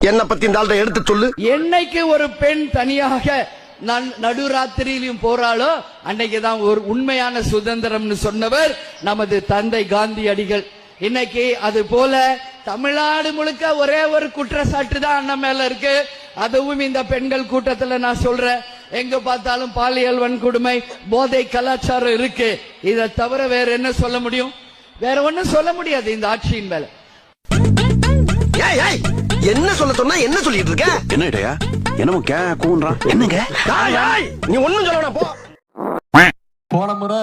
என்ன பத்தி இந்த ஆள்கிட்ட எடுத்து சொல்லு. என்னைக்கு ஒரு பெண் தனியாக நடுராத்திரியிலும் போறாளோ அன்னைக்குதான் ஒரு உண்மையான சுதந்திரம்னு சொன்னவர் நமது தந்தை காந்தியடிகள். இன்னைக்கு அது போல தமிழ்நாடு முழுக்க ஒரே ஒரு குற்றச்சாட்டு தான் அண்ணன் மேல இருக்கு. அதுவும் இந்த பெண்கள் கூட்டத்துல நான் சொல்றேன், எங்க பார்த்தாலும் பாலியல் வன்கொடுமை, போதை கலாச்சாரம் இருக்கு. இதை தவிர வேற என்ன சொல்ல முடியும்? வேற ஒண்ணும் சொல்ல முடியாது இந்த ஆட்சியின் மேல. என்ன சொல்ல சொன்னா என்ன சொல்லிட்டு இருக்க? என்னடா என்னமோ கூன்றான். என்னங்க நீ ஒண்ணும் சொல்ல போ. போன முறை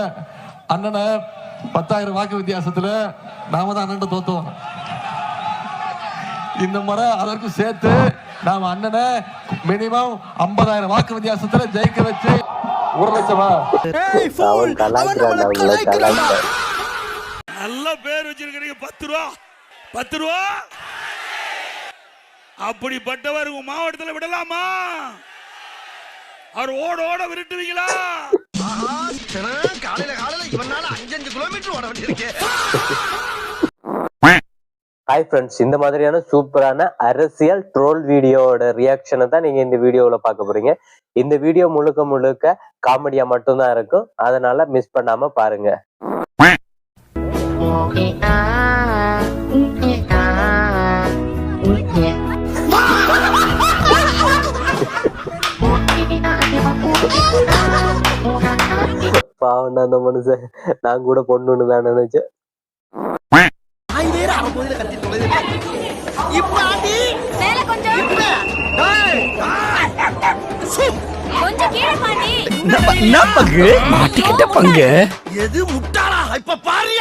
அண்ணனை 10,000 வாக்கு வித்தியாசத்துல நாம தான் அண்ணன் தோத்தோம். இந்த முறை அதற்கு சேர்த்து நாம அண்ணனை மினிமம் 50,000 வாக்கு வித்தியாசத்துல ஜெயிக்க வச்சு 1 லட்சமா நல்ல பேர் வச்சிருக்கீங்க. 10 ரூபா 10 ரூபா அப்படிப்பட்டவர் உங்க மாவட்டத்தில் விடலாமா? அவர் ஓட ஓட விரட்டுவீங்களா? காலையில இவனால 5 கிலோமீட்டர் ஓட வேண்டியிருக்கேன். ஹாய் ஃப்ரெண்ட்ஸ், இந்த மாதிரியான சூப்பரான அரசியல் ட்ரோல் வீடியோவோட ரியாக்ஷனை தான் நீங்க இந்த வீடியோவில் பார்க்க போறீங்க. இந்த வீடியோ முழுக்க முழுக்க காமெடியா மட்டும்தான் இருக்கும், அதனால மிஸ் பண்ணாம பாருங்க. பாவம் அந்த மனுஷன், நான் கூட பொண்ணுன்னு தான் நினைச்சேன். எது முட்டாளா? இப்ப பாரு.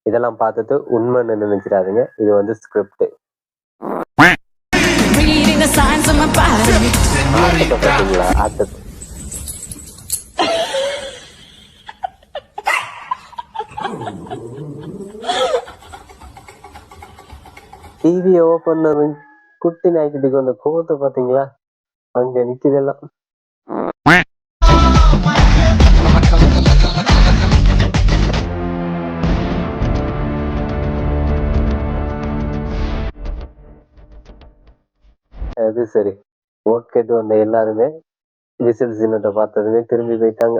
இதெல்லாம் பார்த்துட்டு உண்மைன்னு நினைச்சிடாதீங்க, இது வந்து ஸ்கிரிப்ட். டிவியை ஓபன் பண்ணது குட்டி நாய்க்குட்டிக்கு அந்த கோவத்தை பாத்தீங்களா? அங்க நிக்குதெல்லாம். அது சரி, ஓட் கேட்டு வந்த எல்லாருமே விசில் சின்னத்தை பார்த்ததுமே திரும்பி போயிட்டாங்க.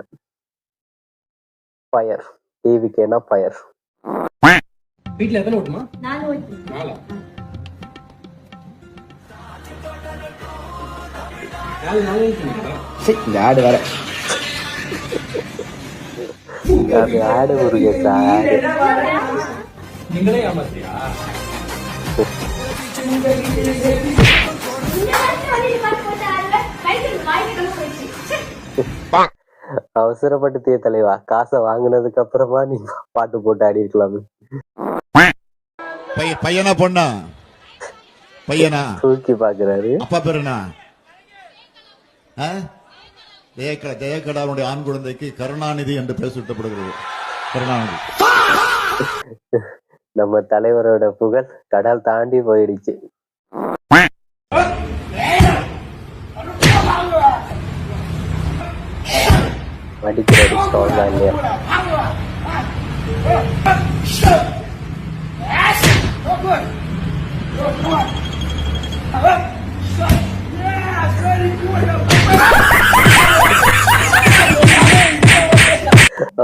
பயர் டிவிக்கேனா பயர். வீட்ல எத்தனை ஓட்டுமா? 4 ஓட்டு. 4 இந்த ஆடு வர அது ஆடு முருகேச ஆடு. நீங்களே ஏமாத்தியா? அவசரப்பட்டு தலைவா, காசை வாங்கினதுக்கு அப்புறமா நீ பாட்டு போட்டு ஆடி இருக்கலாமே. பையனா பொண்ணா? பையனா? தூக்கி பாக்குறாரு. அப்பா பேருனா? ஜெயக்கடாவுடைய ஆண் குழந்தைக்கு கருணாநிதி என்று பெயர் சூட்டப்படுகிறது. கருணாநிதி. நம்ம தலைவரோட புகழ் கடல் தாண்டி போயிடுச்சு. அடிக்கிறது ஸ்ட்ராங்கா இல்லையா?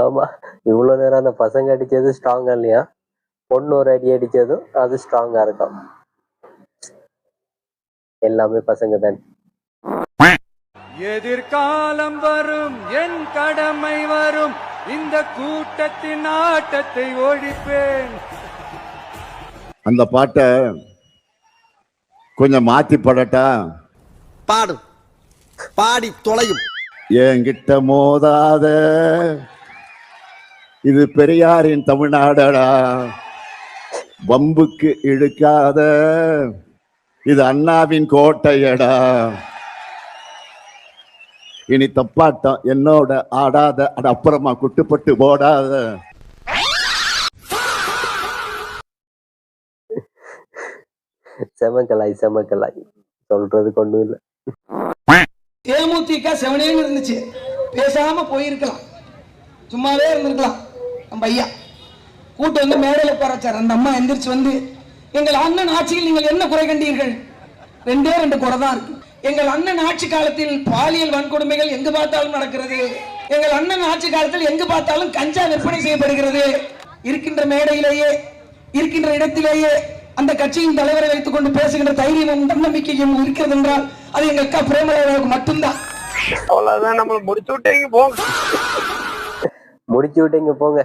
ஆமா, இவ்வளவு நேரம் அந்த பசங்க அடிச்சது ஸ்ட்ராங்கா இல்லையா? பொண்ணு ஒரு அடி அடிச்சதும் அது ஸ்ட்ராங்கா இருக்கும். எல்லாமே பசங்க தான். எதிர்காலம் வரும், என் கடமை வரும், இந்த கூட்டத்தின் ஆட்டத்தை ஒழிப்பேன். அந்த பாட்டை கொஞ்சம் மாத்தி பாடட்டா? பாடு, பாடி தொலையும். என்கிட்ட மோதாத, இது பெரியாரின் தமிழ்நாடடா. வம்புக்கு இழுக்காத, இது அண்ணாவின் கோட்டையடா. இனி தப்பாட்டம் என்னோட ஆடாத, அட அப்புறமா குட்டுப்பட்டு போடாத. செமக்கலாய் செமக்கலாய் சொல்றது கொண்டும் இல்லை. தேமுதிக செவனேன்னு இருந்துச்சு, பேசாம போயிருக்கலாம், சும்மாவே இருந்திருக்கலாம். நம்ம ஐயா கூட்டு வந்து மேடையில உட்காரச்சார். அந்த அம்மா எந்திரிச்சு வந்து, எங்கள் அண்ணன் ஆட்சியில் நீங்கள் என்ன குறை கண்டீர்கள்? 2 குறை தான் இருக்கு. எங்கள் அண்ணன் ஆட்சி காலத்தில் பாலியல் வன்கொடுமைகள் எங்கு பார்த்தாலும் நடக்கிறது. எங்கள் அண்ணன் ஆட்சி காலத்தில் எங்கு பார்த்தாலும் கஞ்சா விற்பனை செய்யப்படுகிறது. இருக்கின்ற மேடையிலேயே, இருக்கின்ற இடத்திலேயே அந்த கட்சியின் தலைவரை வைத்துக் கொண்டு பேசுகின்ற தைரியமும் தன்னம்பிக்கையும் இருக்கிறது என்றால் அது எங்க அக்கா பிரேமலாவுக்கு மட்டும்தான். அவ்வளவுதான், நம்ம முடிச்சு விட்டீங்க போங்க.